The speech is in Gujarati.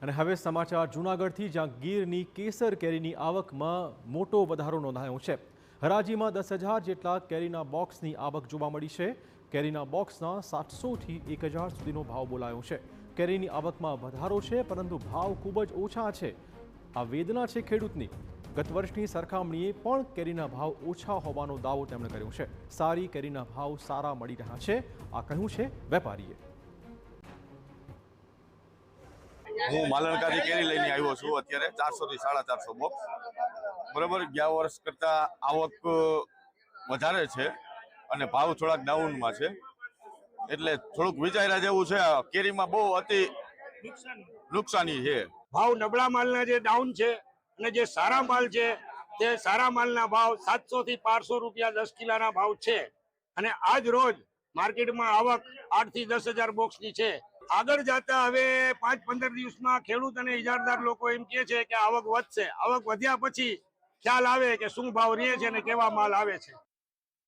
અને હવે સમાચાર જૂનાગઢથી, જ્યાં ગીરની કેસર કેરીની આવકમાં મોટો વધારો નોંધાયો છે। હરાજીમાં 10,000 જેટલા કેરીના બોક્સની આવક જોવા મળી છે। કેરીના બોક્સના 700થી 1,000 સુધીનો ભાવ બોલાયો છે। કેરીની આવકમાં વધારો છે, પરંતુ ભાવ ખૂબ જ ઓછા છે। આ વેદના છે ખેડૂતની। ગત વર્ષની સરખામણીએ પણ કેરીના ભાવ ઓછા હોવાનો દાવો તેમણે કર્યો છે। સારી કેરીના ભાવ સારા મળી રહ્યા છે, આ કહ્યું છે વેપારીએ। હું માલણકારી કેરી લઈને આવ્યો છું। અત્યારે 400 થી 450 બોક્સ બરાબર। ગયા વર્ષ કરતા આવક વધારે છે અને ભાવ થોડાક ડાઉનમાં છે, એટલે થોડુંક વિચાર્યા જેવું છે। કેરીમાં બહુ અતિ નુકસાની છે। ભાવ નબળા માલના જે ડાઉન છે અને જે સારા માલ છે તે સારા માલના ભાવ 700 થી 1200 રૂપિયા 10 કિલોના ભાવ છે। અને આજ રોજ માર્કેટમાં આવક 8 થી 10,000 બોક્સની છે। આગળ જતા હવે 5-15 દિવસમાં ખેડૂત અને ઇજારદાર લોકો એમ કહે છે કે આવક વધશે। આવક વધ્યા પછી ખ્યાલ આવે કે શું ભાવ રહે છે અને કેવા માલ આવે છે।